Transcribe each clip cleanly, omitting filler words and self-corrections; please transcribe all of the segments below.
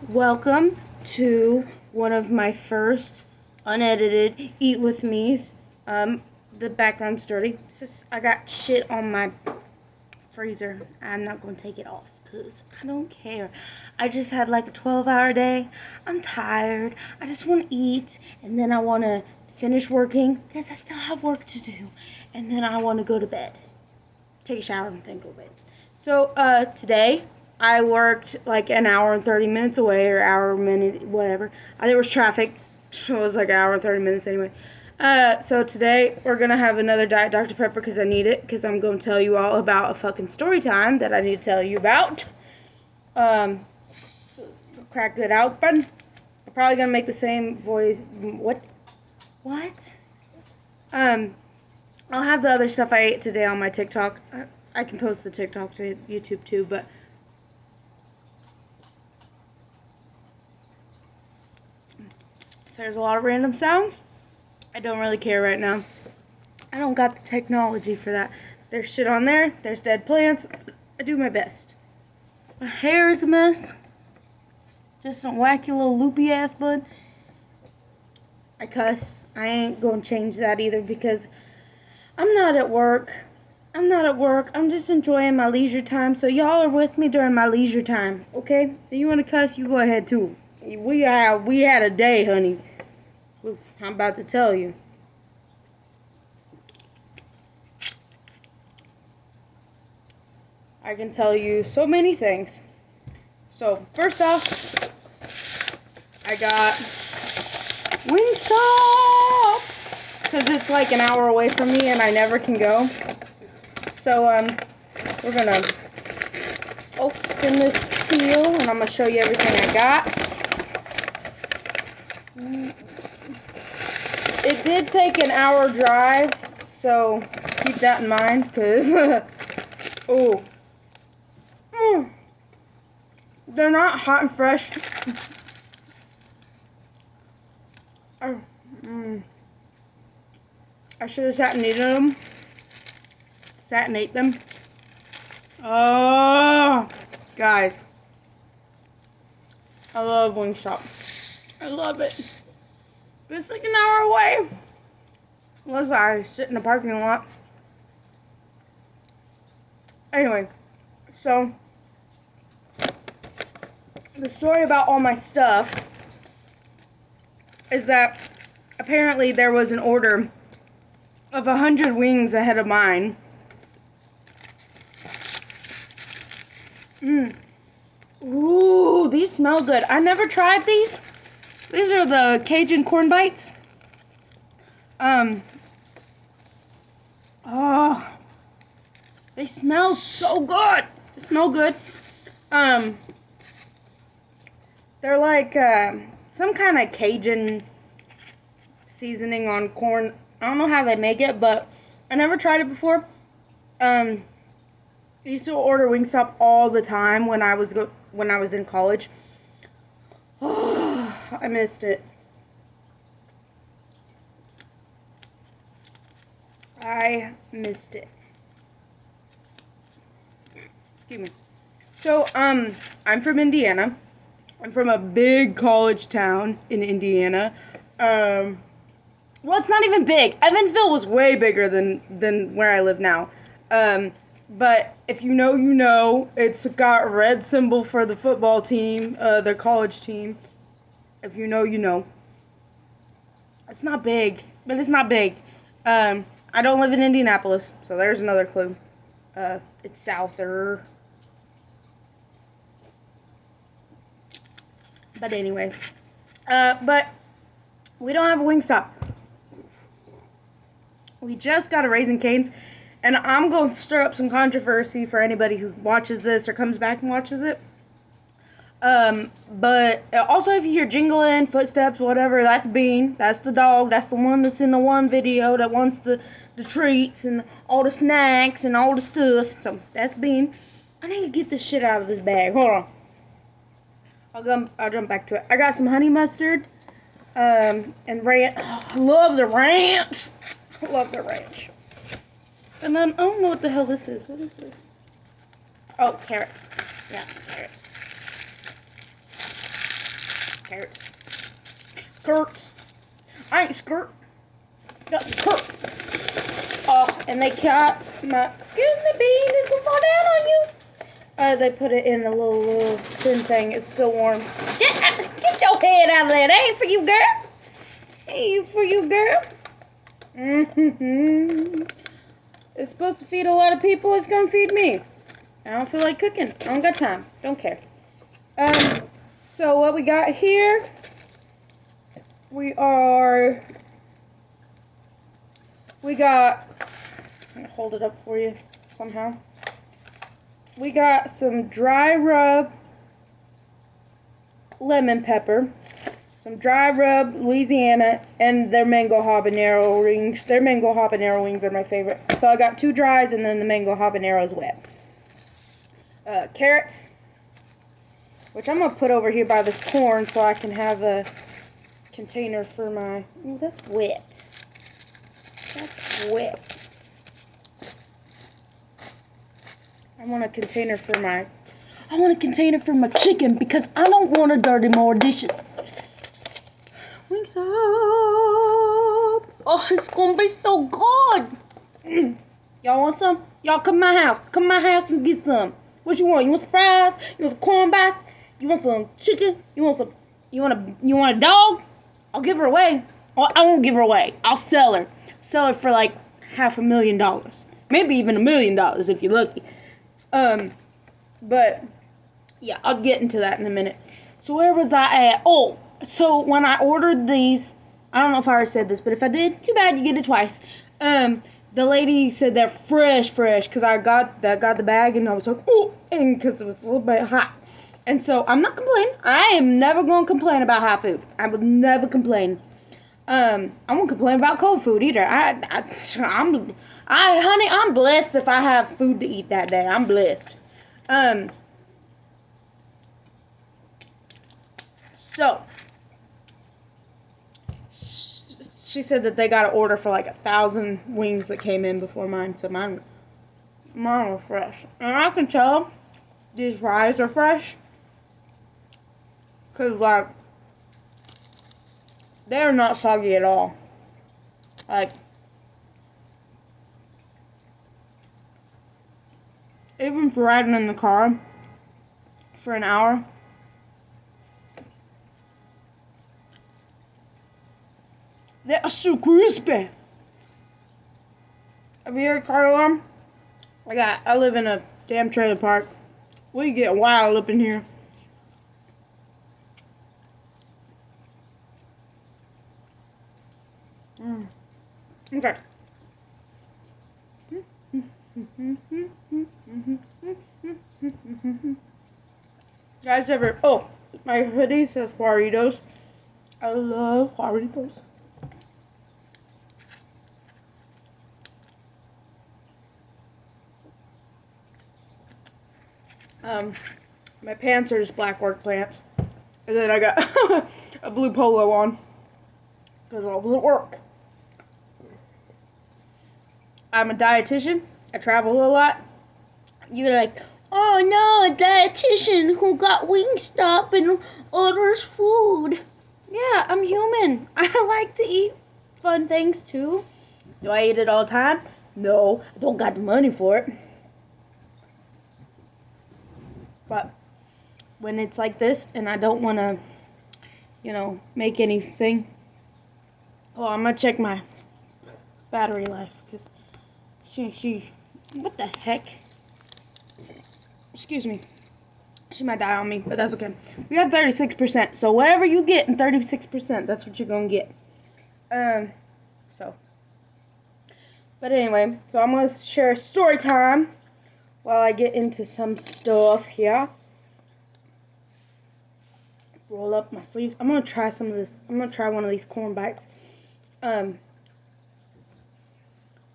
Welcome to one of my first unedited Eat With Me's. The background's dirty. It's just, I got shit on my freezer. I'm not going to take it off because I don't care. I just had like a 12-hour day. I'm tired. I just want to eat, and then I want to finish working because I still have work to do. And then I want to go to bed. Take a shower and then go to bed. So, today I worked like an hour and 30 minutes away, or hour, minute, whatever. There was traffic. It was like an hour and 30 minutes anyway. So today we're going to have another Diet Dr. Pepper because I need it. Because I'm going to tell you all about a fucking story time that I need to tell you about. Crack that out button. I'm probably going to make the same voice. What? I'll have the other stuff I ate today on my TikTok. I can post the TikTok to YouTube too, but there's a lot of random sounds. I don't really care right now. I don't got the technology for that. There's shit on there. There's dead plants. I do my best. My hair is a mess. Just some wacky little loopy ass bun. I cuss. I ain't gonna change that either because I'm not at work. I'm just enjoying my leisure time. So y'all are with me during my leisure time, okay? If you want to cuss, you go ahead too. We had a day, honey. I'm about to tell you. I can tell you so many things. So first off, I got WINGSTOP because it's like an hour away from me and I never can go. So, we're gonna open this seal, and I'm gonna show you everything I got. It did take an hour drive, so keep that in mind, because, they're not hot and fresh. I should have sat and eaten them. Oh, guys, I love WINGSTOP. I love it. But it's like an hour away. Unless I sit in the parking lot. Anyway, so the story about all my stuff is that apparently there was an order of 100 wings ahead of mine. Ooh, these smell good. I never tried these. These are the Cajun corn bites. Oh, they smell so good. They smell good. They're like some kind of Cajun seasoning on corn. I don't know how they make it, but I never tried it before. I used to order WINGSTOP all the time when I was in college. Oh, I missed it. I missed it. Excuse me. So, I'm from Indiana. I'm from a big college town in Indiana. Well, it's not even big. Evansville was way bigger than where I live now. But if you know, you know. It's got a red symbol for the football team, the college team. If you know, you know. It's not big, but it's not big. I don't live in Indianapolis, so there's another clue. It's souther. But anyway. But we don't have a WINGSTOP. We just got a Raising Cane's. And I'm going to stir up some controversy for anybody who watches this or comes back and watches it. But also if you hear jingling, footsteps, whatever, that's Bean. That's the dog. That's the one that's in the one video that wants the treats and all the snacks and all the stuff. So that's Bean. I need to get this shit out of this bag. Hold on. I'll jump back to it. I got some honey mustard and ranch. Oh, I love the ranch. I love the ranch. And then, I don't know what the hell this is. What is this? Oh, carrots. Yeah, carrots. Carrots. Skirts. I ain't skirt. Got some skirts. Oh, and they got my, excuse me, bean, it's gonna fall down on you. They put it in a little tin thing. It's still warm. Get your head out of there. That ain't for you, girl. Ain't for you, girl. It's supposed to feed a lot of people. It's gonna feed me. I don't feel like cooking. I don't got time. Don't care. So what we got here? We got. I'm gonna hold it up for you somehow. We got some dry rub lemon pepper, some dry rub Louisiana, and their mango habanero rings. Their mango habanero wings are my favorite. So I got 2 dries and then the mango habanero is wet. Carrots, which I'm going to put over here by this corn so I can have a container for my... Ooh, that's wet. That's wet. I want a container for my chicken because I don't want to dirty more dishes. WINGSTOP. Oh, it's going to be so good. Y'all want some? Y'all come to my house. Come to my house and get some. What you want? You want some fries? You want some corn bites? You want some chicken? You want a dog? I'll give her away. Oh, I won't give her away. I'll sell her. Sell her for like $500,000. Maybe even $1 million if you're lucky. But yeah, I'll get into that in a minute. So where was I at? Oh, so when I ordered these, I don't know if I already said this, but if I did, too bad, you get it twice. The lady said they're fresh, because I got the bag and I was like, oh, and because it was a little bit hot. And so I'm not complaining. I am never going to complain about hot food. I would never complain. I won't complain about cold food either. Honey, I'm blessed if I have food to eat that day. I'm blessed. So she said that they got an order for like 1,000 wings that came in before mine. So mine were fresh, and I can tell these fries are fresh because like they're not soggy at all. Like, even for riding in the car for an hour, they are so crispy. Have you heard car alarm? I live in a damn trailer park. We get wild up in here. Okay. Guys ever... Oh, my hoodie says Juaritos. I love Juaritos. My pants are just black work pants. And then I got a blue polo on because I was at work. I'm a dietitian. I travel a lot. You're like, oh no, a dietitian who got WINGSTOP and orders food. Yeah, I'm human. I like to eat fun things too. Do I eat it all the time? No, I don't got the money for it. But when it's like this and I don't want to, make anything. Oh, I'm going to check my battery life because she, what the heck? Excuse me. She might die on me, but that's okay. We got 36%. So whatever you get in 36%, that's what you're going to get. But anyway, so I'm going to share story time while I get into some stuff here. Roll up my sleeves. I'm going to try some of this. I'm going to try one of these corn bites.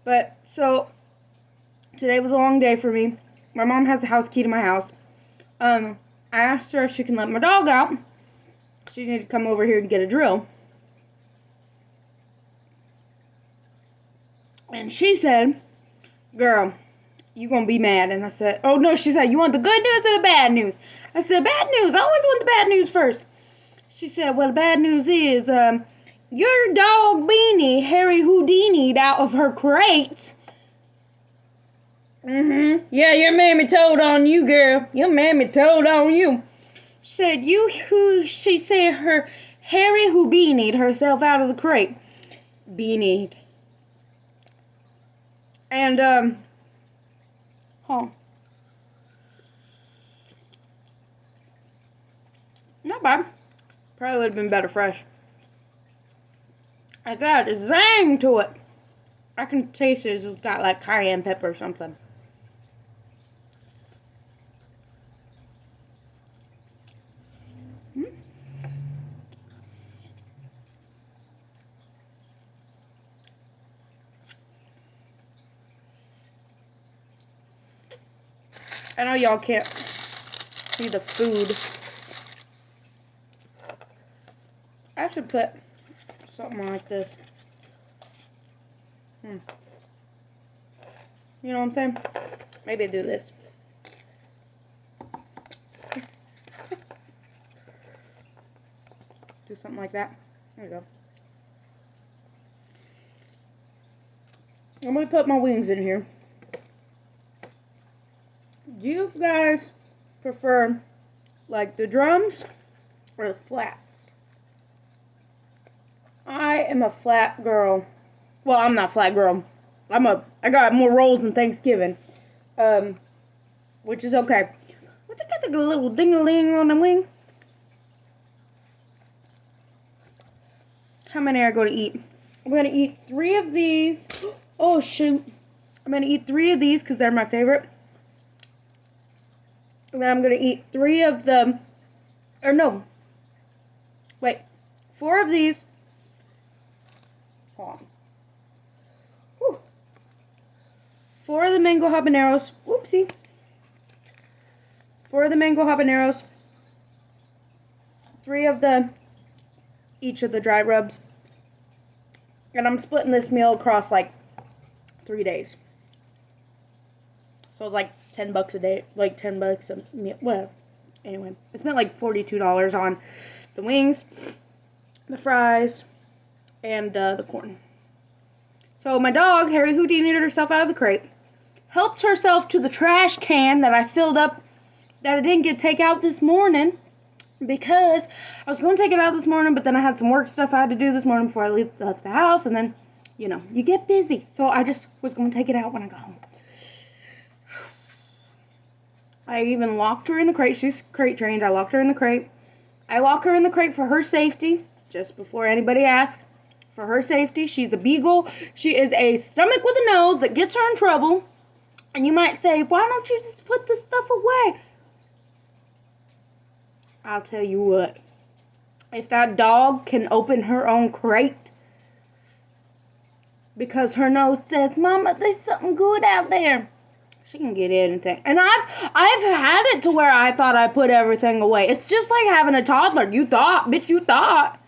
But, so, today was a long day for me. My mom has a house key to my house. I asked her if she can let my dog out. She needed to come over here and get a drill. And she said, girl, you gonna be mad. And I said, oh no, she said, you want the good news or the bad news? I said, bad news. I always want the bad news first. She said, well, the bad news is, your dog Beanie, Harry Houdini'd out of her crate. Yeah, your mammy told on you, girl. Your mammy told on you. She said her Harry Houdini'd herself out of the crate. Beanied. And, not bad. Probably would have been better fresh. I got a zang to it. I can taste it. It's got like cayenne pepper or something. I know y'all can't see the food. I should put something like this. You know what I'm saying? Maybe do this. Do something like that. There you go. I'm going to put my wings in here. Do you guys prefer like the drums or the flats? I am a flat girl. Well, I'm not a flat girl. I got more rolls than Thanksgiving. Which is okay. What's it got the little ding-a-ling on the wing? How many are going to eat? I'm going to eat 3 of these. Oh, shoot. I'm going to eat 3 of these because they're my favorite. And then I'm going to eat 3 of them. Or no. Wait. 4 of these. Hold on. Whew. 4 of the mango habaneros. Whoopsie. 4 of the mango habaneros. 3 of each of the dry rubs. And I'm splitting this meal across like 3 days. So it's like $10 a day, like $10 a meal. Well, anyway, I spent like $42 on the wings, the fries, and the corn. So my dog, Harry Houdini'd herself out of the crate, helped herself to the trash can that I filled up that I didn't get to take out this morning because I was going to take it out this morning, but then I had some work stuff I had to do this morning before I left the house, and then, you know, you get busy. So I just was going to take it out when I got home. I even locked her in the crate. She's crate trained. I locked her in the crate. I lock her in the crate for her safety, just before anybody asks. For her safety. She's a beagle. She is a stomach with a nose that gets her in trouble. And you might say, why don't you just put this stuff away? I'll tell you what. If that dog can open her own crate because her nose says, Mama, there's something good out there, she can get anything. And I've had it to where I thought I put everything away. It's just like having a toddler. You thought, bitch, you thought.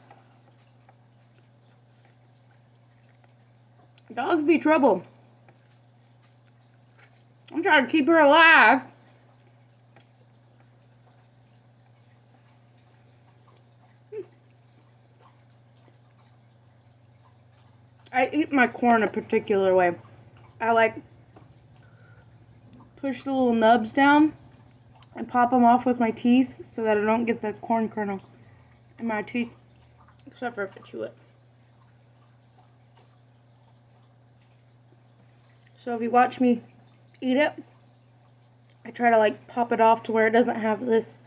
Dogs be trouble. I'm trying to keep her alive. I eat my corn a particular way. I like push the little nubs down and pop them off with my teeth so that I don't get the corn kernel in my teeth, except for if I chew it. So if you watch me eat it, I try to like pop it off to where it doesn't have this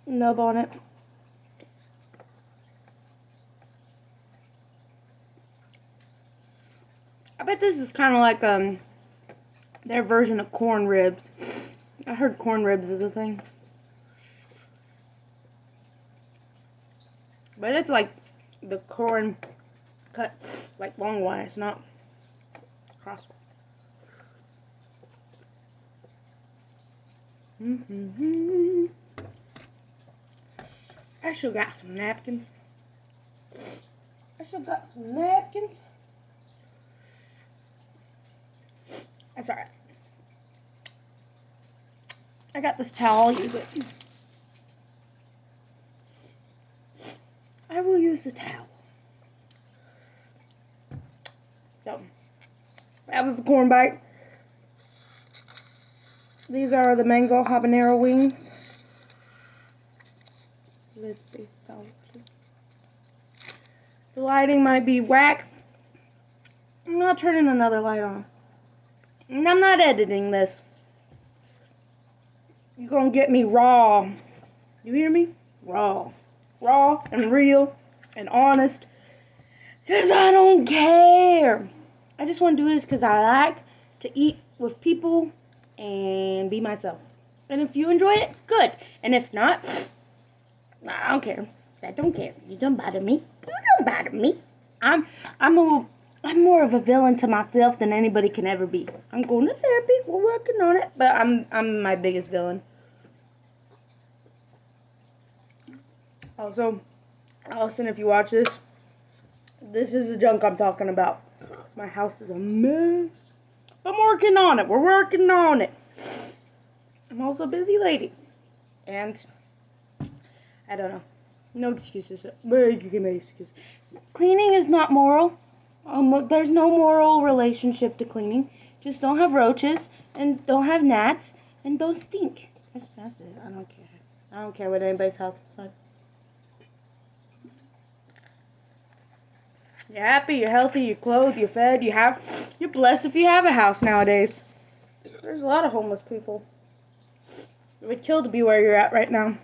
nub on it. I bet this is kind of like their version of corn ribs. I heard corn ribs is a thing. But it's like the corn cut like longwise, not crosswise. I still got some napkins. That's alright. I got this towel, I'll use it. I will use the towel. So, that was the corn bite. These are the mango habanero wings. Let's see. The lighting might be whack. I'm not turning another light on. And I'm not editing this. You're gonna get me raw. You hear me? Raw. Raw and real and honest. Because I don't care. I just want to do this because I like to eat with people and be myself. And if you enjoy it, good. And if not, I don't care. I don't care. You don't bother me. You don't bother me. I'm more of a villain to myself than anybody can ever be. I'm going to therapy. We're working on it. But I'm my biggest villain. Also, Allison, if you watch this, this is the junk I'm talking about. My house is a mess. I'm working on it. We're working on it. I'm also a busy lady. And I don't know. No excuses. But you can make excuses. Cleaning is not moral. There's no moral relationship to cleaning. Just don't have roaches and don't have gnats and don't stink. That's it. I don't care. I don't care what anybody's house is like. You're happy, you're healthy, you're clothed, you're fed, you're blessed if you have a house nowadays. There's a lot of homeless people. It would kill to be where you're at right now.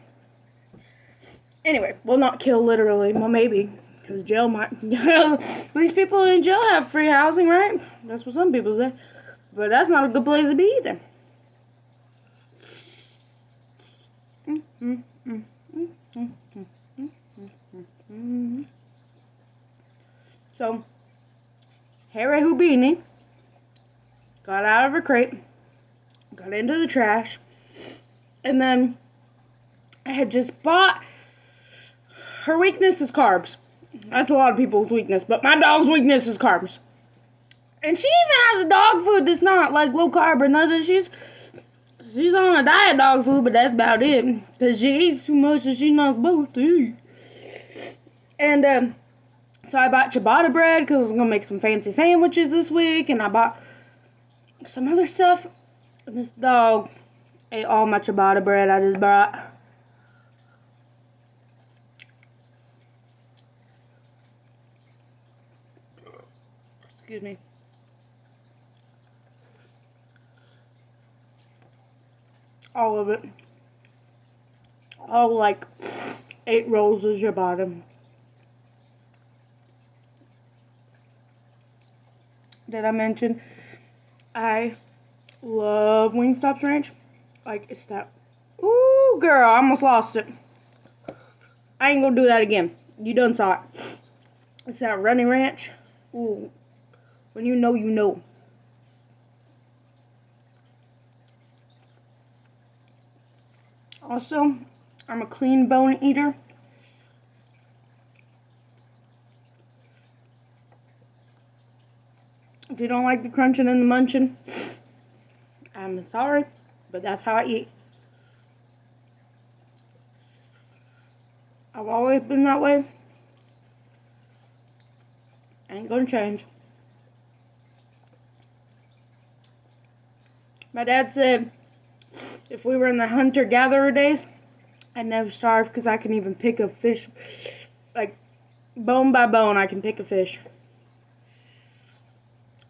Anyway, well, not kill literally, well, maybe, because jail might. These people in jail have free housing, right? That's what some people say. But that's not a good place to be either. So, Harry Houdini got out of her crate, got into the trash, and then I had just bought. Her weakness is carbs. That's a lot of people's weakness, but my dog's weakness is carbs. And she even has a dog food that's not like low carb or nothing. She's on a diet dog food, but that's about it. Because she eats too much and she's not supposed to eat. And, so I bought ciabatta bread because I was going to make some fancy sandwiches this week. And I bought some other stuff. And this dog ate all my ciabatta bread I just bought. Excuse me. All of it. All like 8 rolls of ciabatta. Did I mention I love WINGSTOP Ranch? Like, it's that. Ooh, girl, I almost lost it. I ain't gonna do that again. You done saw it. It's that running ranch. Ooh. When you know, you know. Also, I'm a clean bone eater. If you don't like the crunching and the munching, I'm sorry, but that's how I eat. I've always been that way. Ain't gonna change. My dad said if we were in the hunter-gatherer days, I'd never starve because I can even pick a fish. Like, bone by bone, I can pick a fish.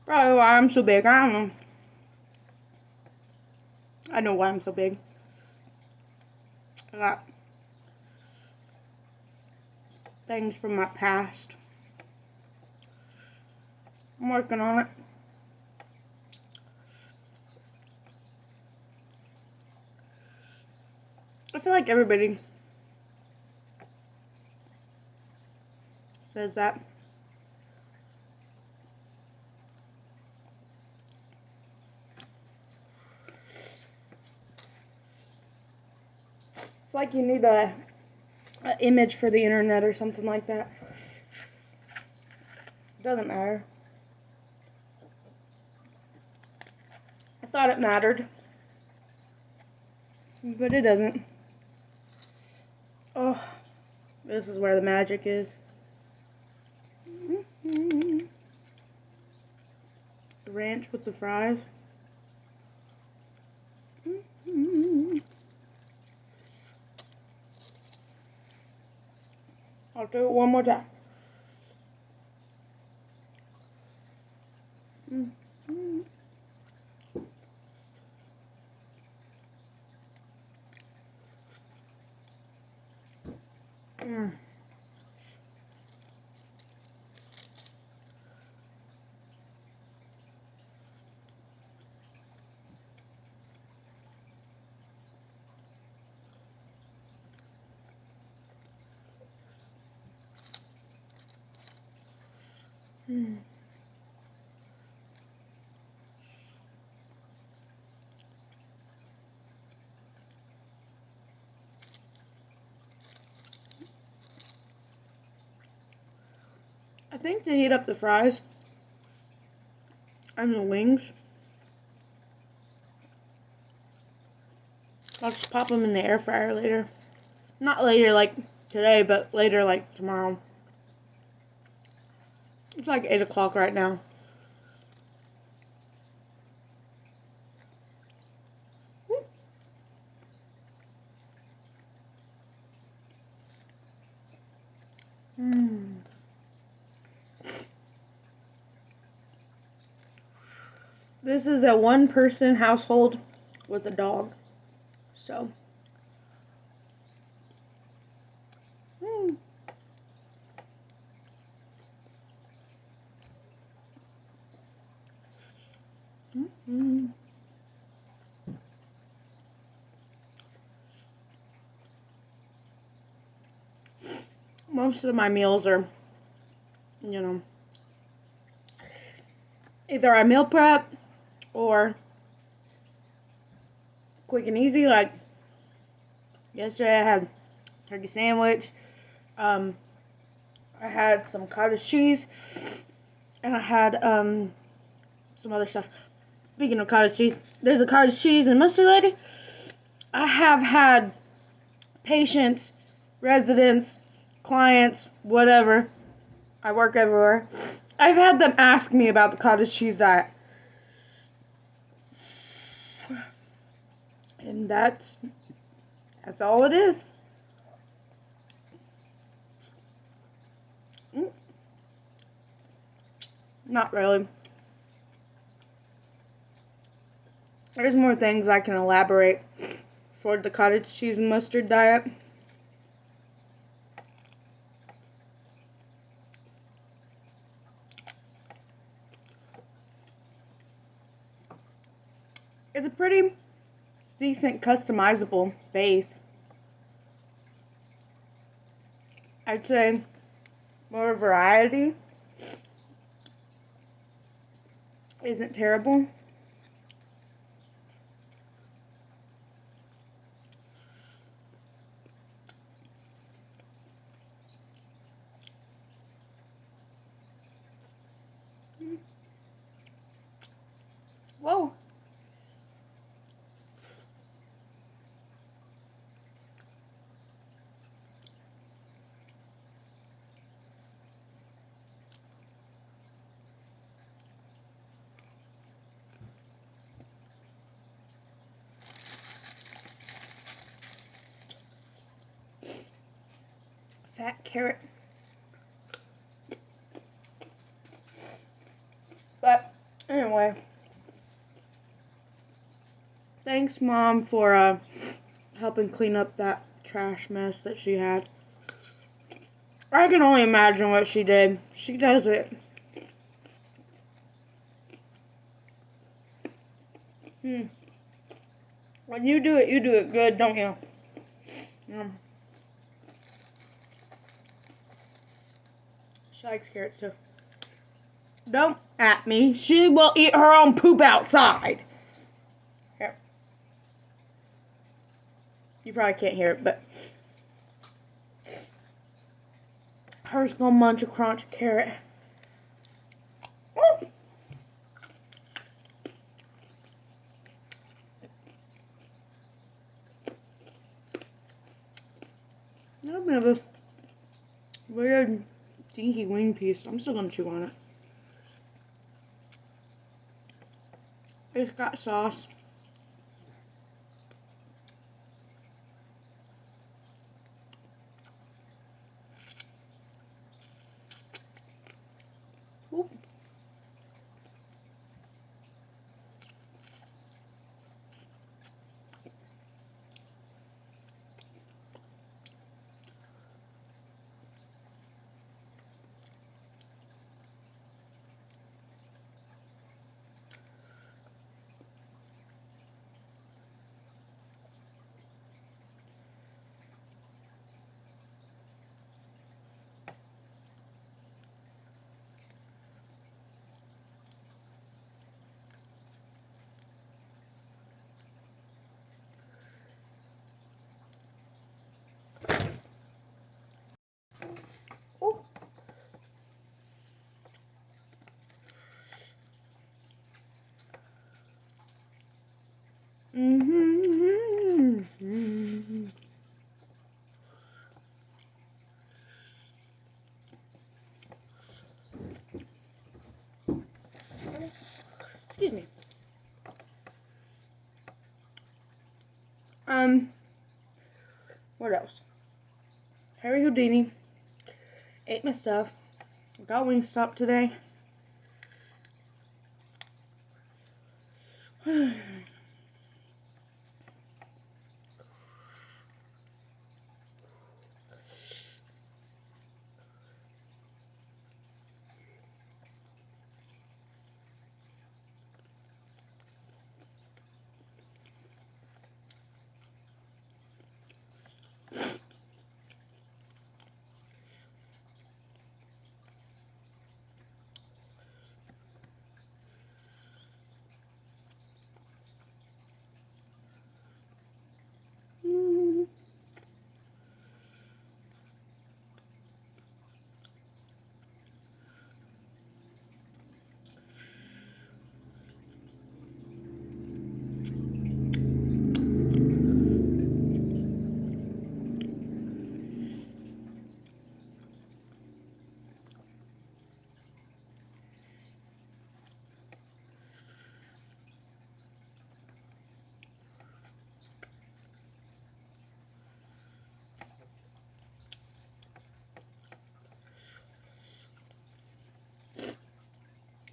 Probably why I'm so big. I don't know. I know why I'm so big. I got things from my past. I'm working on it. I feel like everybody says that. It's like you need a image for the internet or something like that. It doesn't matter. I thought it mattered, but it doesn't. Oh, This is where the magic is. The ranch with the fries. I'll do it one more time. I think to heat up the fries and the wings, I'll just pop them in the air fryer later. Not later like today, but later like tomorrow. It's like 8 o'clock right now. This is a one-person household with a dog. So. Most of my meals are, you know, either I meal prep or quick and easy. Like yesterday I had turkey sandwich, I had some cottage cheese, and I had some other stuff. Speaking of cottage cheese, there's a cottage cheese and mustard lady. I have had patients, residents, clients, whatever, I work everywhere, I've had them ask me about the cottage cheese diet. And that's all it is. Not really. There's more things I can elaborate for the cottage cheese and mustard diet. It's a pretty decent customizable base. I'd say more variety isn't terrible. Whoa. Fat carrot. But anyway, thanks Mom for helping clean up that trash mess that she had. I can only imagine what she did. She does it. When you do it good, don't you? She likes carrots too. Don't at me. She will eat her own poop outside. Here. You probably can't hear it, but hers gonna munch a crunch carrot. Woo! A little bit of this Weird dinky wing piece. I'm still gonna chew on it. It's got sauce. Ooh. Ooh. Excuse me. What else? Harry Houdini ate my stuff. Got WINGSTOP today.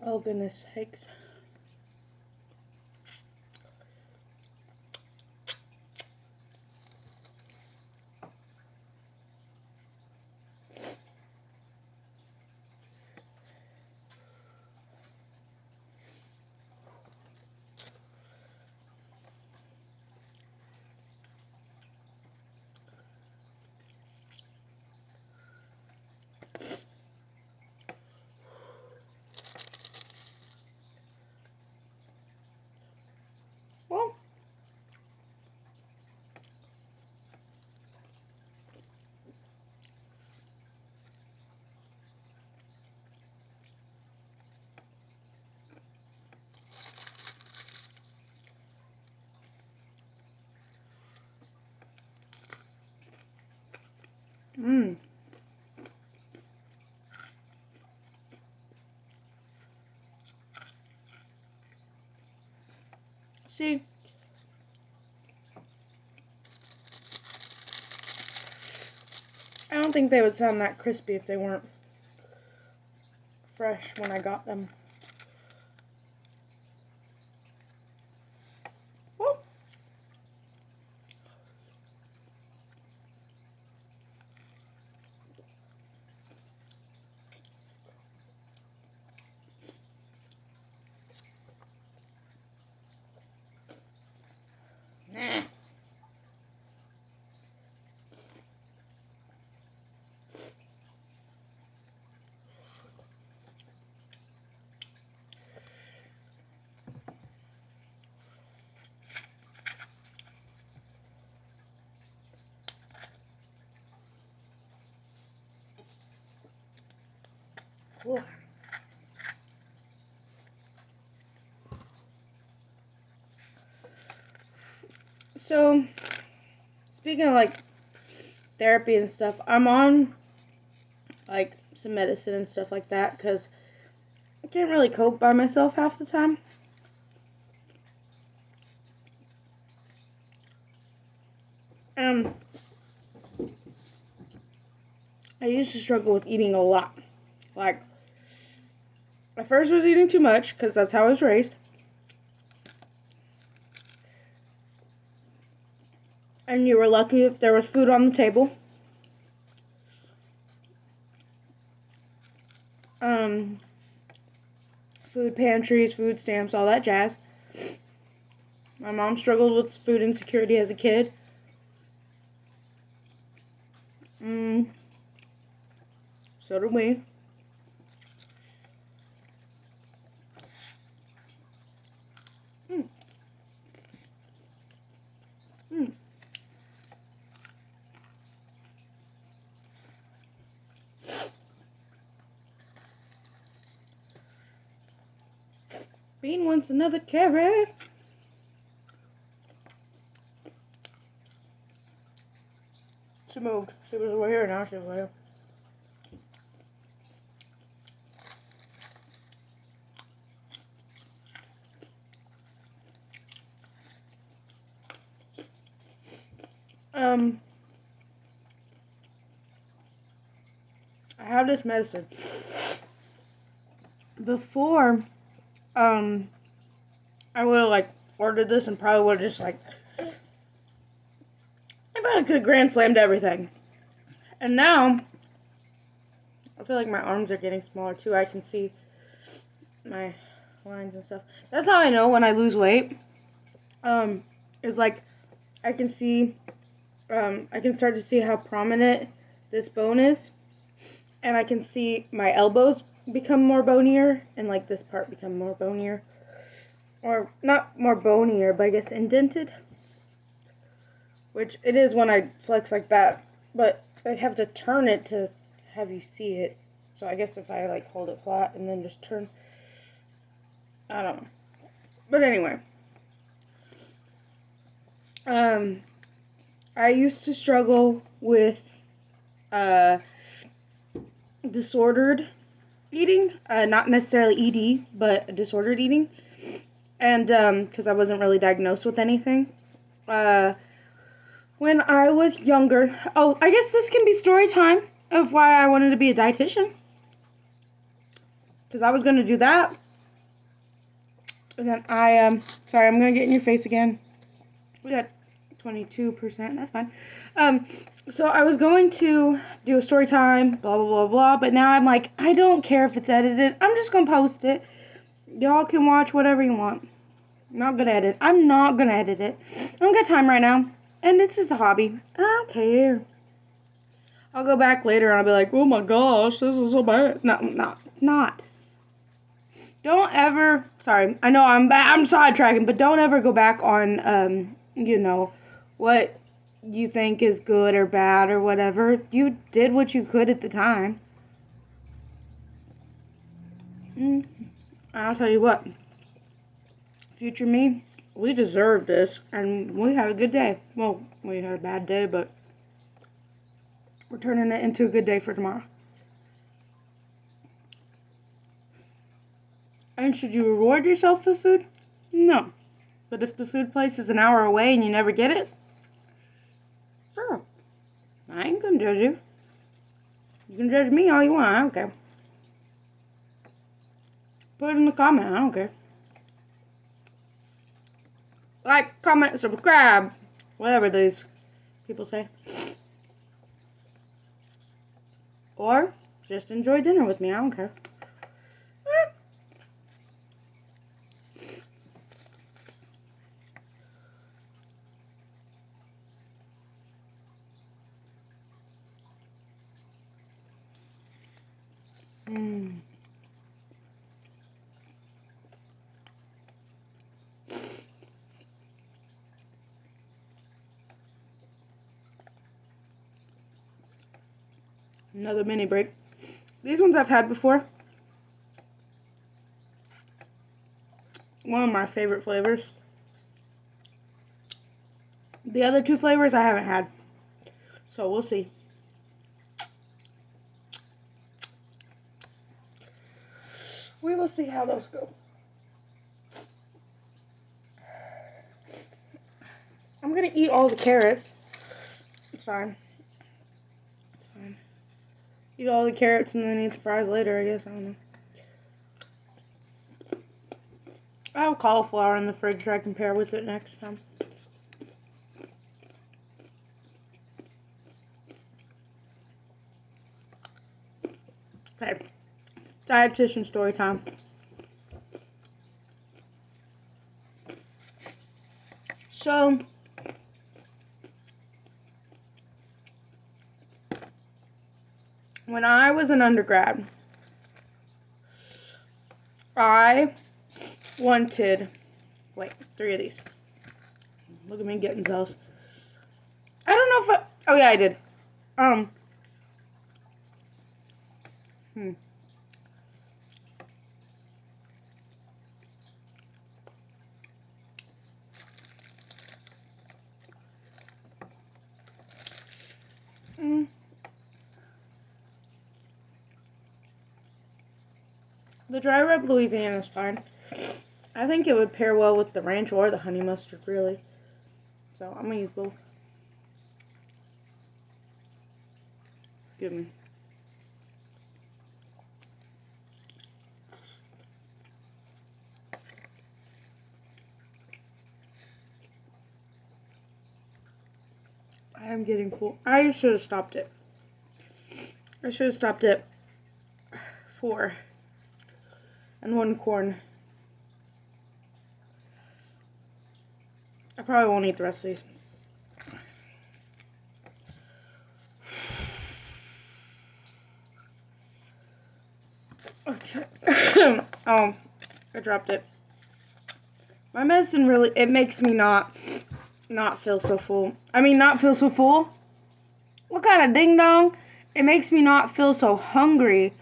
Oh goodness sakes. Well, see, I don't think they would sound that crispy if they weren't fresh when I got them. Well, nah. Ooh. So, speaking of like therapy and stuff, I'm on like some medicine and stuff like that, because I can't really cope by myself half the time. I used to struggle with eating a lot. Like, I first was eating too much, because that's how I was raised. And you were lucky if there was food on the table. Food pantries, food stamps, all that jazz. My mom struggled with food insecurity as a kid. So did we. Bean wants another carrot. She moved. She was over here, now she's over here. I have this medicine. Before, I would have, like, ordered this and probably would have just, like, I probably could have grand slammed everything. And now, I feel like my arms are getting smaller, too. I can see my lines and stuff. That's how I know when I lose weight. Is, like, I can see, I can start to see how prominent this bone is. And I can see my elbows become more bonier, and like this part become more bonier. Or not more bonier, but I guess indented. Which it is when I flex like that. But I have to turn it to have you see it. So I guess if I like hold it flat and then just turn, I don't know. But anyway. I used to struggle with disordered eating, not necessarily ED, but disordered eating, and because I wasn't really diagnosed with anything. When I was younger, oh, I guess this can be story time of why I wanted to be a dietitian, because I was going to do that, and then sorry, I'm going to get in your face again. We got 22%, that's fine. So I was going to do a story time, blah, blah, blah, blah, but now I'm like, I don't care if it's edited. I'm just going to post it. Y'all can watch whatever you want. Not going to edit. I'm not going to edit it. I don't got time right now. And it's just a hobby. I don't care. I'll go back later and I'll be like, oh my gosh, this is so bad. No, not. Don't ever, sorry, I know I'm sidetracking, but don't ever go back on, you know, what you think is good or bad or whatever. You did what you could at the time. I'll tell you what, future me, we deserved this, and we had a good day. Well, we had a bad day, but we're turning it into a good day for tomorrow. And should you reward yourself for food? No. But if the food place is an hour away and you never get it, sure. I ain't gonna judge you. You can judge me all you want, I don't care. Put it in the comment, I don't care. Like, comment, subscribe, whatever these people say. Or just enjoy dinner with me, I don't care. Another mini break. These ones I've had before. One of my favorite flavors. The other two flavors I haven't had. So we'll see. we will see how those go. I'm gonna eat all the carrots. It's fine. It's fine. Eat all the carrots and then eat the fries later, I guess. I don't know. I have cauliflower in the fridge so I can pair with it next time. Okay. Dietitian story time. So, when I was an undergrad, I wanted, wait, 3 of these. Look at me getting those. I don't know if oh yeah, I did. The dry rub Louisiana is fine. I think it would pair well with the ranch or the honey mustard, really. So I'm gonna use both. Excuse me. I am getting full. I should have stopped it. I should have stopped at 4 and 1 corn. I probably won't eat the rest of these. Okay. Oh, I dropped it. My medicine really, it makes me not feel so full. I mean, not feel so full. What kind of ding dong? It makes me not feel so hungry.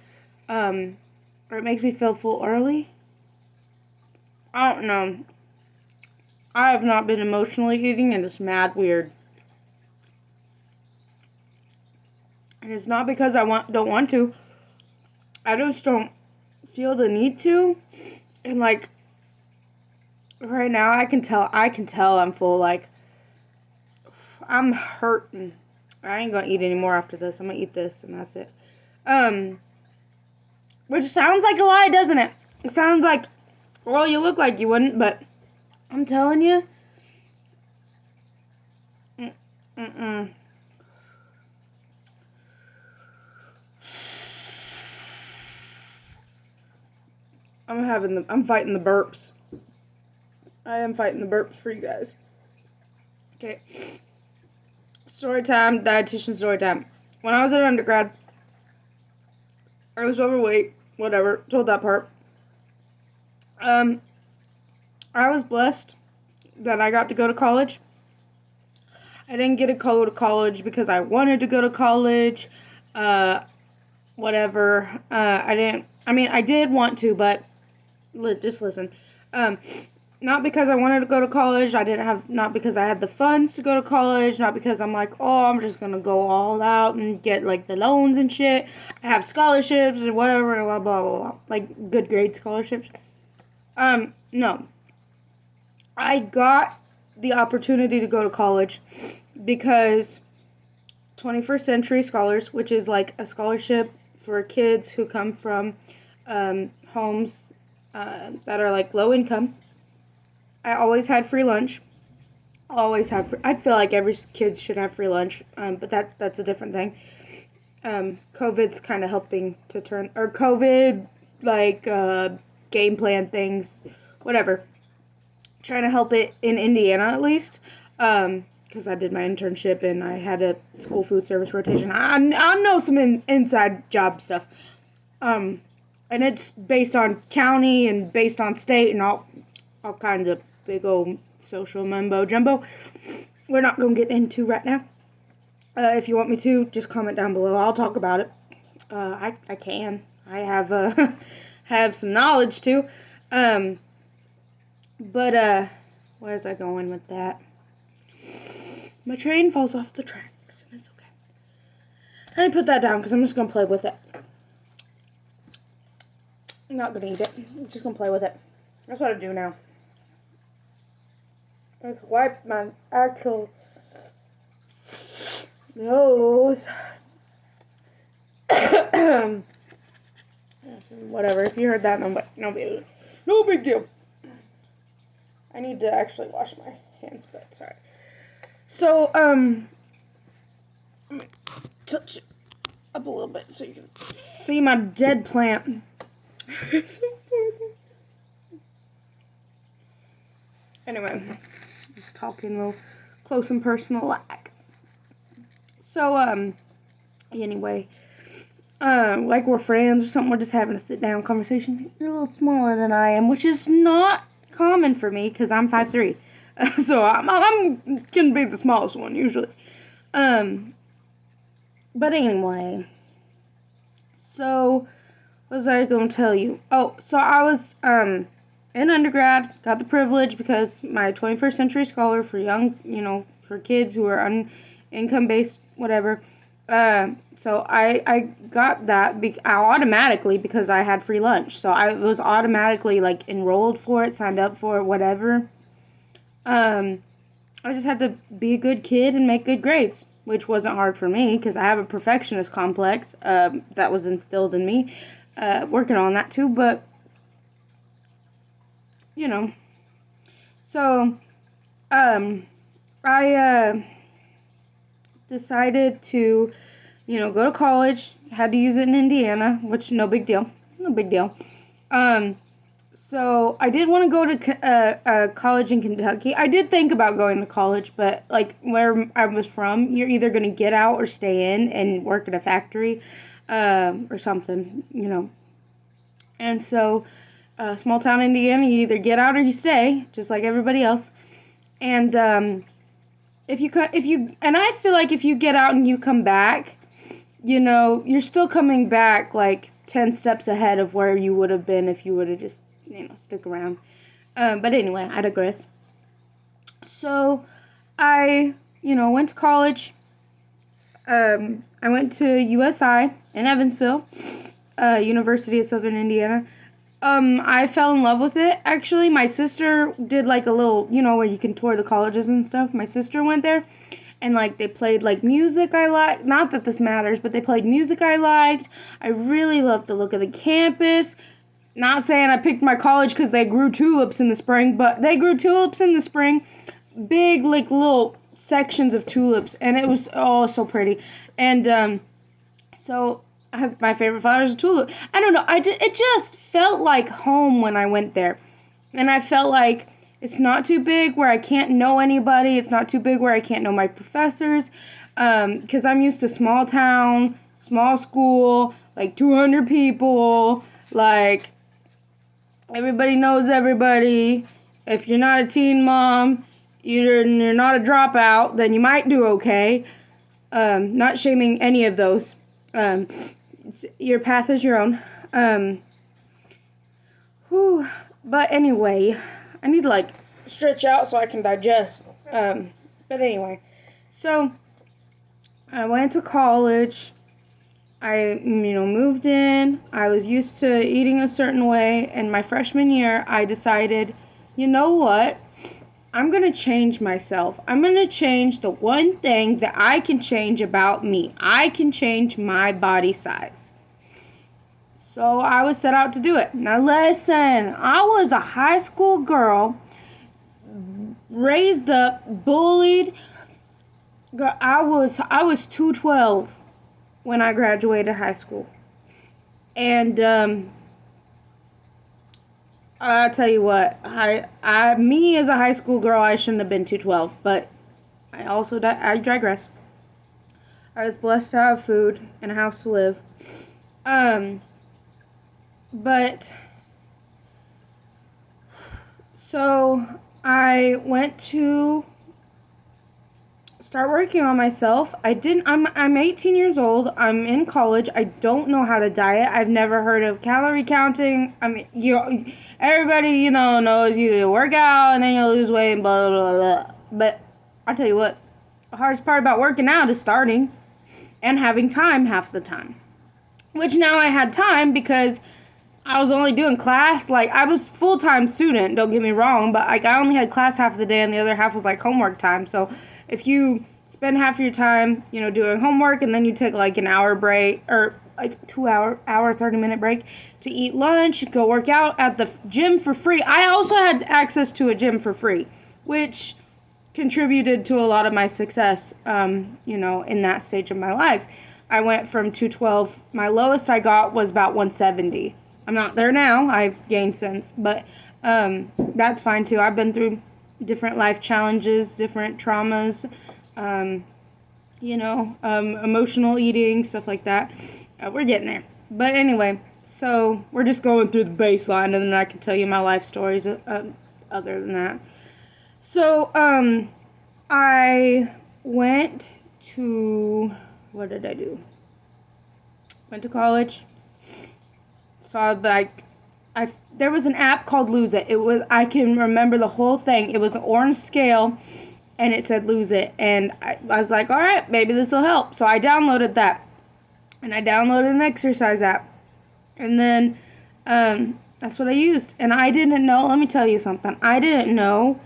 Or it makes me feel full early. I don't know. I have not been emotionally eating, and it's mad weird. And it's not because I don't want to. I just don't feel the need to. And like right now, I can tell I'm full. Like I'm hurting. I ain't gonna eat anymore after this. I'm gonna eat this, and that's it. Which sounds like a lie, doesn't it? It sounds like, well, you look like you wouldn't, but I'm telling you. I'm fighting the burps. I am fighting the burps for you guys. Okay. Story time, dietitian story time. When I was an undergrad, I was overweight, whatever, told that part. I was blessed that I got to go to college. I didn't get to go to college because I wanted to go to college, whatever. I did want to, but just listen. Not because I wanted to go to college. Not because I had the funds to go to college. Not because I'm like, oh, I'm just gonna go all out and get like the loans and shit. I have scholarships and whatever, blah, blah, blah, blah. Like good grade scholarships. No. I got the opportunity to go to college because 21st Century Scholars, which is like a scholarship for kids who come from homes that are like low income. I always had free lunch. I feel like every kid should have free lunch, but that's a different thing. COVID's kind of helping to turn, or COVID, like, game plan things, whatever. Trying to help it in Indiana, at least, because I did my internship and I had a school food service rotation. I know some inside job stuff. And it's based on county and based on state and all kinds of big old social mumbo jumbo. We're not going to get into right now. If you want me to, just comment down below. I'll talk about it. I can. I have have some knowledge too. But where's I going with that? My train falls off the tracks, and it's okay. I put that down because I'm just gonna play with it. I'm not gonna eat it. I'm just gonna play with it. That's what I do now. Let's wipe my actual nose. Whatever. If you heard that, no big deal. I need to actually wash my hands, but sorry. So let me touch it up a little bit so you can see my dead plant. Anyway, just talking a little close and personal like. So anyway, like we're friends or something. We're just having a sit down conversation. You're a little smaller than I am, which is not common for me because I'm 5'3". So I'm gonna be the smallest one usually. But anyway, so what was I gonna tell you? Oh, so I was in undergrad, got the privilege because my 21st century scholar for young, for kids who are income based, whatever. So I got that automatically because I had free lunch. So I was automatically like enrolled for it, signed up for it, whatever. I just had to be a good kid and make good grades, which wasn't hard for me because I have a perfectionist complex that was instilled in me. Working on that too, but so I decided to go to college. Had to use it in Indiana, which no big deal. So I did want to go to college in Kentucky. I did think about going to college, but like where I was from, you're either going to get out or stay in and work at a factory or something, And so small town Indiana, you either get out or you stay, just like everybody else. And if you and I feel like if you get out and you come back, you're still coming back like 10 steps ahead of where you would have been if you would have just stick around. But anyway, I digress. So I went to college. I went to USI in Evansville, University of Southern Indiana. I fell in love with it, actually. My sister did, like, a little, where you can tour the colleges and stuff. My sister went there, and, like, they played, like, music I liked. Not that this matters, but they played music I liked. I really loved the look of the campus. Not saying I picked my college because they grew tulips in the spring, but they grew tulips in the spring. Big, like, little sections of tulips, and it was, so pretty. And, so my favorite flower is a tulip. I don't know. It just felt like home when I went there. And I felt like it's not too big where I can't know anybody. It's not too big where I can't know my professors. Because I'm used to small town, small school, like 200 people. Like, everybody knows everybody. If you're not a teen mom, you're not a dropout, then you might do okay. Not shaming any of those. Your path is your own. But anyway, I need to like stretch out so I can digest. But anyway, so I went to college. I, moved in. I was used to eating a certain way. And my freshman year, I decided, you know what? I'm going to change myself. I'm going to change the one thing that I can change about me. I can change my body size. So I was set out to do it. Now listen, I was a high school girl, raised up, bullied. Girl, I was 212 when I graduated high school. And I'll tell you what, me as a high school girl, I shouldn't have been 212, but I digress. I was blessed to have food and a house to live. But, so I went to start working on myself. I'm 18 years old. I'm in college. I don't know how to diet. I've never heard of calorie counting. I mean, everybody, knows you work out and then you lose weight and blah, blah, blah, blah. But I'll tell you what, the hardest part about working out is starting and having time half the time. Which now I had time because I was only doing class, like, I was full-time student, don't get me wrong, but, like, I only had class half of the day, and the other half was, like, homework time, so if you spend half of your time, you know, doing homework, and then you take, like, an hour break, or, like, 30-minute break to eat lunch, go work out at the gym for free. I also had access to a gym for free, which contributed to a lot of my success, you know, in that stage of my life. I went from 212, my lowest I got was about 170. I'm not there now, I've gained since, but that's fine too. I've been through different life challenges, different traumas, you know, emotional eating, stuff like that. We're getting there. But anyway, so we're just going through the baseline, and then I can tell you my life stories other than that. So, I went to, what did I do? Went to college. Saw, like, there was an app called Lose It. I can remember the whole thing. It was an orange scale, and it said Lose It. And I was like, all right, maybe this will help. So I downloaded that. And I downloaded an exercise app. And then, that's what I used. And I didn't know, let me tell you something. I didn't know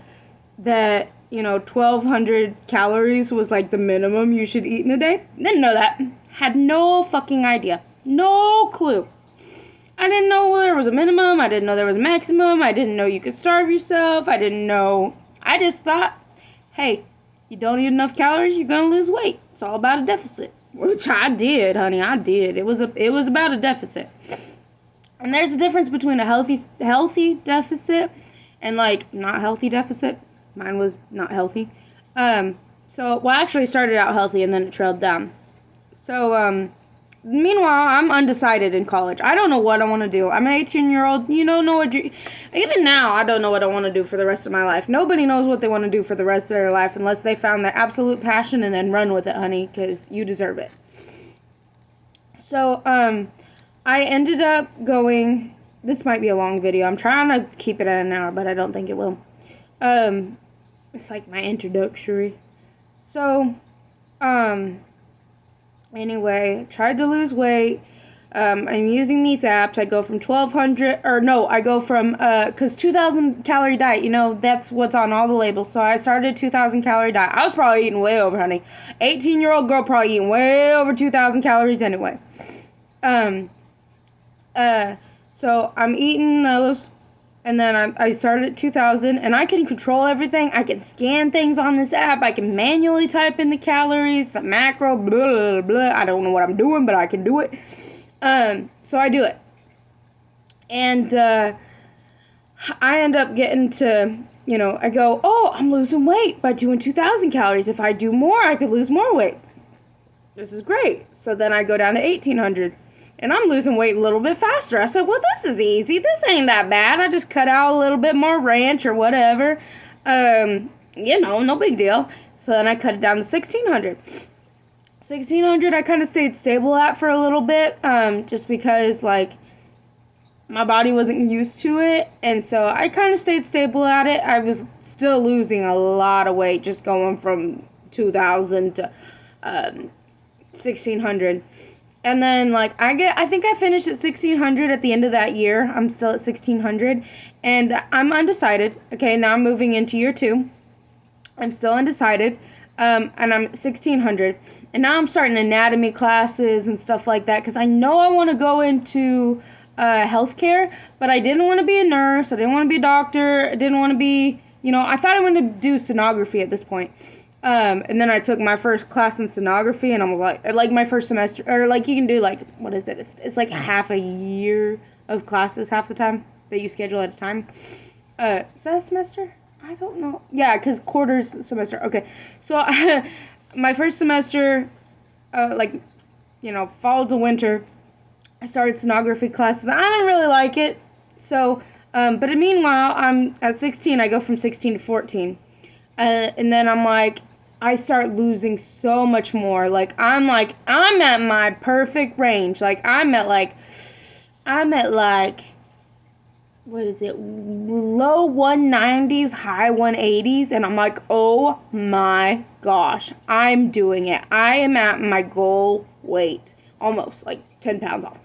that, you know, 1,200 calories was, like, the minimum you should eat in a day. Didn't know that. Had no fucking idea. No clue. I didn't know there was a minimum. I didn't know there was a maximum. I didn't know you could starve yourself. I didn't know. I just thought, hey, you don't eat enough calories, you're going to lose weight. It's all about a deficit. Which I did, honey. I did. It was about a deficit. And there's a difference between a healthy deficit and, like, not healthy deficit. Mine was not healthy. Well, actually, it started out healthy and then it trailed down. So, meanwhile, I'm undecided in college. I don't know what I want to do. I'm an 18-year-old. You don't know what you... Even now, I don't know what I want to do for the rest of my life. Nobody knows what they want to do for the rest of their life unless they found their absolute passion and then run with it, honey, because you deserve it. So, I ended up going... This might be a long video. I'm trying to keep it at an hour, but I don't think it will. It's like my introductory. So, anyway, tried to lose weight. I'm using these apps. I go from 1,200, or no, I go from, because 2,000 calorie diet, you know, that's what's on all the labels. So I started 2,000 calorie diet. I was probably eating way over, honey. 18-year-old girl probably eating way over 2,000 calories anyway. So I'm eating those. And then I started at 2,000, and I can control everything. I can scan things on this app. I can manually type in the calories, the macro, blah, blah, blah. I don't know what I'm doing, but I can do it. So I do it. And I end up getting to, you know, I go, oh, I'm losing weight by doing 2,000 calories. If I do more, I could lose more weight. This is great. So then I go down to 1,800. And I'm losing weight a little bit faster. I said, well, this is easy. This ain't that bad. I just cut out a little bit more ranch or whatever. You know, no big deal. So then I cut it down to 1,600. 1,600 I kind of stayed stable at for a little bit. Just because, like, my body wasn't used to it. And so I kind of stayed stable at it. I was still losing a lot of weight just going from 2,000 to 1,600. And then, like, I think I finished at 1,600 at the end of that year. I'm still at 1,600. And I'm undecided. Okay, now I'm moving into year 2. I'm still undecided. And I'm at 1,600. And now I'm starting anatomy classes and stuff like that. Because I know I want to go into healthcare. But I didn't want to be a nurse. I didn't want to be a doctor. I didn't want to be, you know, I thought I wanted to do sonography at this point. And then I took my first class in sonography, and I was like my first semester, or like you can do like, what is it? It's like half a year of classes half the time that you schedule at a time. Is that a semester? I don't know. Yeah, because quarters semester. Okay. So my first semester, like, you know, fall to winter, I started sonography classes. I didn't really like it. So, but meanwhile, I'm at 16. I go from 16 to 14. And then I'm like, I start losing so much more. I'm at my perfect range. I'm at what is it? Low 190s, high 180s. And I'm like, oh my gosh, I'm doing it. I am at my goal weight. Almost, like 10 pounds off.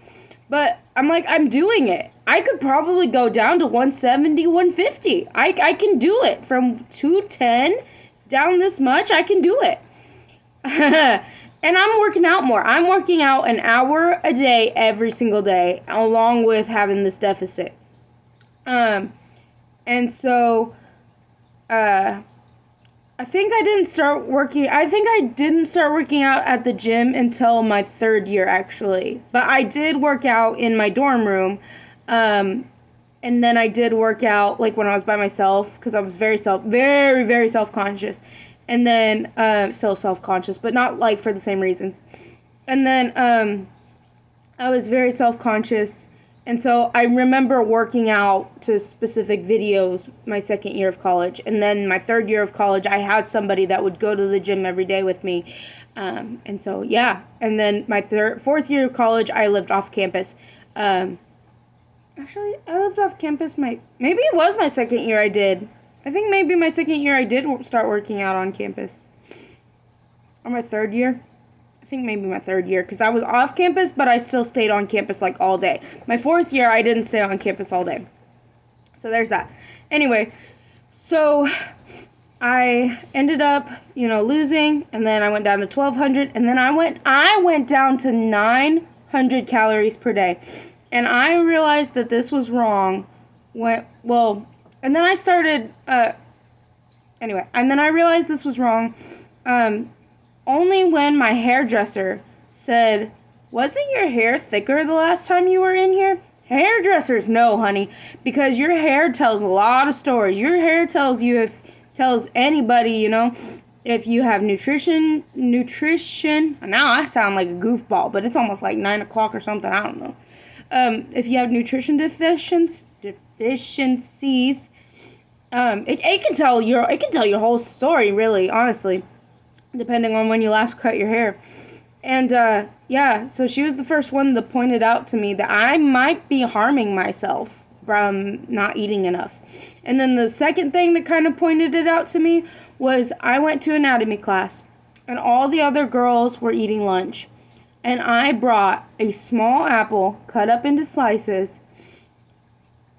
But I'm like, I'm doing it. I could probably go down to 170, 150. I can do it. From 210 down this much, I can do it. And I'm working out more. I'm working out an hour a day every single day, along with having this deficit. And so, I think I didn't start working out at the gym until my 3rd year, actually. But I did work out in my dorm room. And then I did work out, like, when I was by myself, because I was very, very self-conscious. And then, still self-conscious, but not, like, for the same reasons. And then, I was very self-conscious. And so I remember working out to specific videos my 2nd year of college. And then my 3rd year of college, I had somebody that would go to the gym every day with me. And so, yeah. And then my 4th year of college, I lived off campus. Actually, I lived off campus maybe it was my 2nd year I did. I think maybe my 2nd year I did start working out on campus. Or my 3rd year. I think maybe my 3rd year, because I was off campus, but I still stayed on campus, like, all day. My 4th year, I didn't stay on campus all day. So there's that. Anyway, so I ended up, losing, and then I went down to 1,200, and then I went down to 900 calories per day. And I realized that this was wrong and then I started, and then I realized this was wrong, only when my hairdresser said, "Wasn't your hair thicker the last time you were in here?" Hairdressers know, honey, because your hair tells a lot of stories. Your hair tells anybody, if you have nutrition. Now I sound like a goofball, but it's almost like 9 o'clock or something. I don't know. If you have nutrition deficiencies, it can tell your whole story, really, honestly, depending on when you last cut your hair. And so she was the first one that pointed out to me that I might be harming myself from not eating enough. And then the second thing that kind of pointed it out to me was I went to anatomy class, and all the other girls were eating lunch. And I brought a small apple cut up into slices.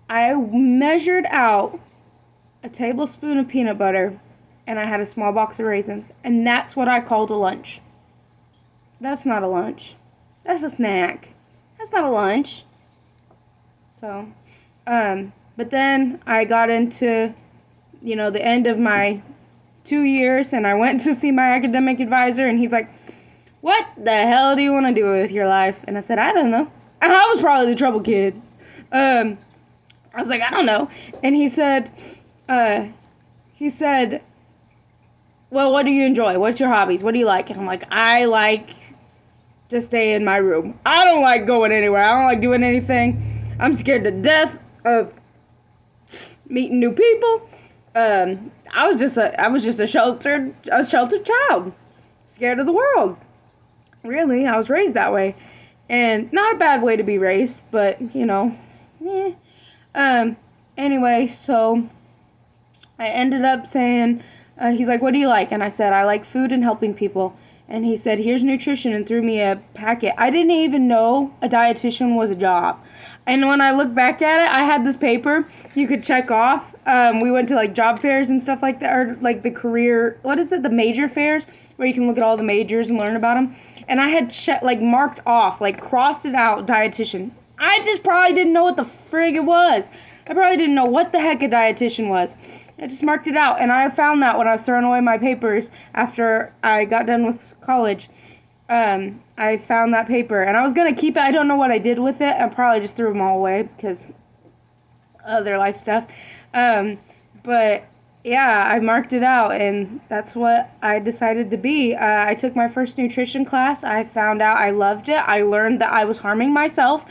I measured out a tablespoon of peanut butter, and I had a small box of raisins. And that's what I called a lunch. That's not a lunch. That's a snack. That's not a lunch. So, but then I got into, the end of my 2 years, and I went to see my academic advisor, and he's like, "What the hell do you want to do with your life?" And I said, "I don't know." And I was probably the trouble kid. I was like, "I don't know." And he said, "Well, what do you enjoy? What's your hobbies? What do you like?" And I'm like, "I like to stay in my room. I don't like going anywhere. I don't like doing anything. I'm scared to death of meeting new people." I was just a sheltered child, scared of the world. Really, I was raised that way, and not a bad way to be raised, but Anyway, so I ended up saying, he's like, "What do you like?" And I said, "I like food and helping people." And he said, "Here's nutrition," and threw me a packet. I didn't even know a dietitian was a job. And when I look back at it, I had this paper you could check off. We went to, like, job fairs and stuff like that, or, like, the major fairs, where you can look at all the majors and learn about them. And I had marked off, crossed it out, dietitian. I just probably didn't know what the frig it was. I probably didn't know what the heck a dietitian was. I just marked it out, and I found that when I was throwing away my papers after I got done with college. I found that paper, and I was going to keep it. I don't know what I did with it. I probably just threw them all away because other life stuff. But yeah, I marked it out, and that's what I decided to be. I took my first nutrition class. I found out I loved it. I learned that I was harming myself.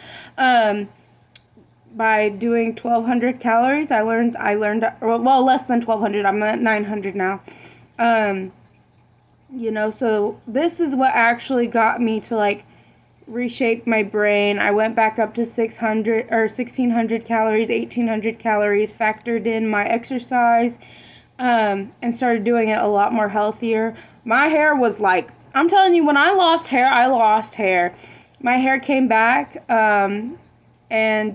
By doing 1,200 calories, I learned, less than 1,200. I'm at 900 now. So this is what actually got me to, reshape my brain. I went back up to 600 or 1,600 calories, 1,800 calories, factored in my exercise, and started doing it a lot more healthier. My hair was I'm telling you, when I lost hair, my hair came back, and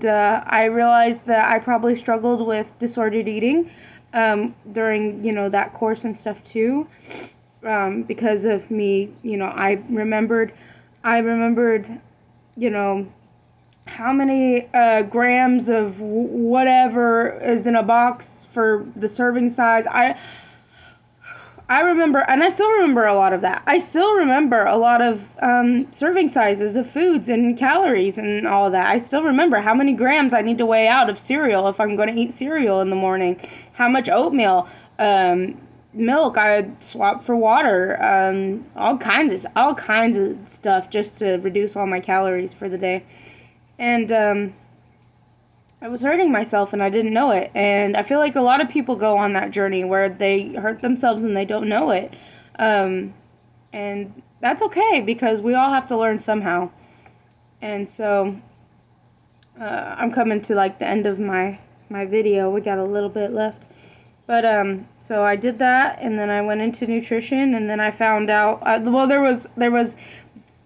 I realized that I probably struggled with disordered eating during, that course and stuff too, because of me, I remembered, how many grams of whatever is in a box for the serving size. I remember, and I still remember a lot of that. I still remember a lot of serving sizes of foods and calories and all of that. I still remember how many grams I need to weigh out of cereal if I'm going to eat cereal in the morning. How much oatmeal, milk I swap for water, all kinds of stuff just to reduce all my calories for the day. And I was hurting myself and I didn't know it. And I feel like a lot of people go on that journey where they hurt themselves and they don't know it. And that's okay, because we all have to learn somehow. And so I'm coming to like the end of my video. We got a little bit left. But so I did that, and then I went into nutrition, and then I found out well, there was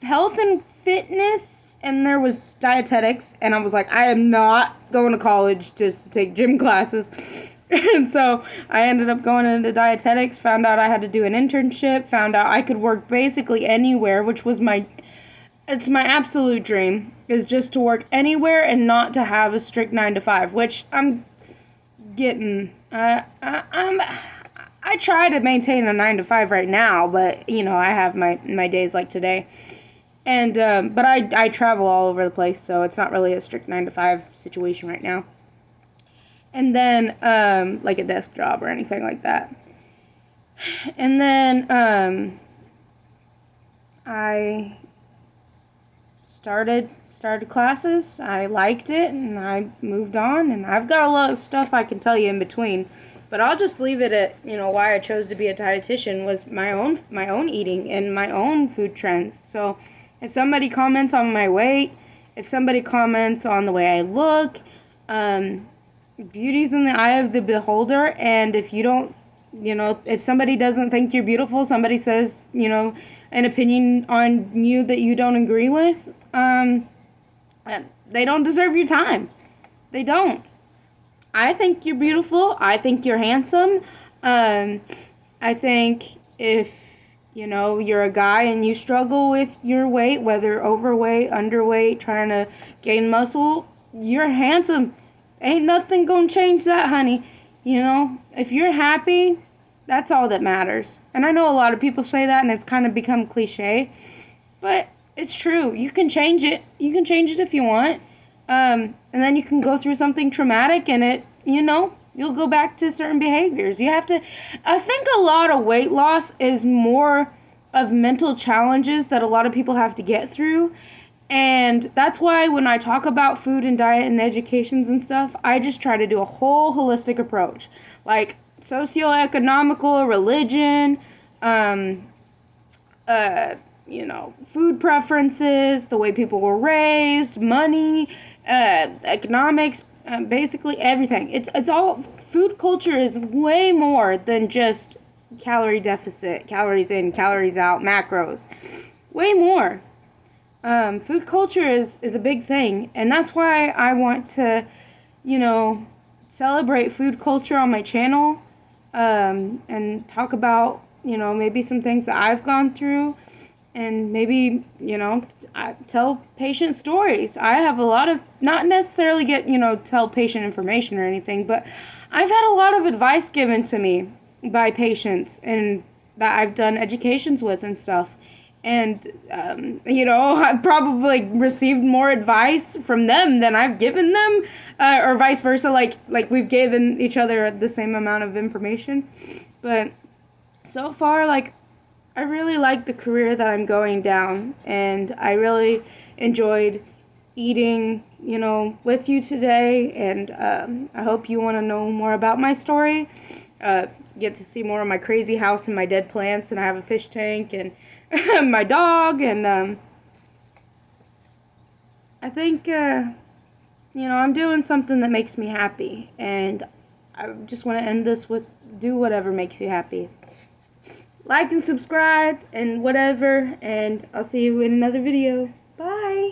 health and fitness, and there was dietetics, and I was like, I am not going to college just to take gym classes. And so I ended up going into dietetics, found out I had to do an internship, found out I could work basically anywhere, which was it's my absolute dream, is just to work anywhere and not to have a strict 9 to 5, which I'm getting. I try to maintain a 9 to 5 right now, but I have my days like today. And but I travel all over the place, so it's not really a strict 9 to 5 situation right now. And then like a desk job or anything like that. And then I started classes. I liked it, and I moved on, and I've got a lot of stuff I can tell you in between, but I'll just leave it at why I chose to be a dietitian was my own eating and my own food trends. So if somebody comments on my weight, if somebody comments on the way I look, beauty's in the eye of the beholder. And if you don't, if somebody doesn't think you're beautiful, somebody says, an opinion on you that you don't agree with, they don't deserve your time. They don't. I think you're beautiful. I think you're handsome. I think if you're a guy and you struggle with your weight, whether overweight, underweight, trying to gain muscle, you're handsome. Ain't nothing gonna change that, honey. If you're happy, that's all that matters. And I know a lot of people say that, and it's kind of become cliche, but it's true. You can change it. You can change it if you want. And then you can go through something traumatic, and you'll go back to certain behaviors. I think a lot of weight loss is more of mental challenges that a lot of people have to get through. And that's why when I talk about food and diet and educations and stuff, I just try to do a whole holistic approach. Like socioeconomical, religion, food preferences, the way people were raised, money, economics, basically everything. It's all, food culture is way more than just calorie deficit, calories in, calories out, macros. Way more. Food culture is a big thing, and that's why I want to, celebrate food culture on my channel, and talk about, maybe some things that I've gone through, and maybe, tell patient stories. I have a lot of, not necessarily tell patient information or anything, but I've had a lot of advice given to me by patients and that I've done educations with and stuff. And, I've probably received more advice from them than I've given them, or vice versa, like we've given each other the same amount of information. But so far, I really like the career that I'm going down, and I really enjoyed eating, with you today, and I hope you want to know more about my story. Get to see more of my crazy house and my dead plants, and I have a fish tank, and my dog, and I think I'm doing something that makes me happy, and I just want to end this with do whatever makes you happy. Like and subscribe and whatever, and I'll see you in another video. Bye.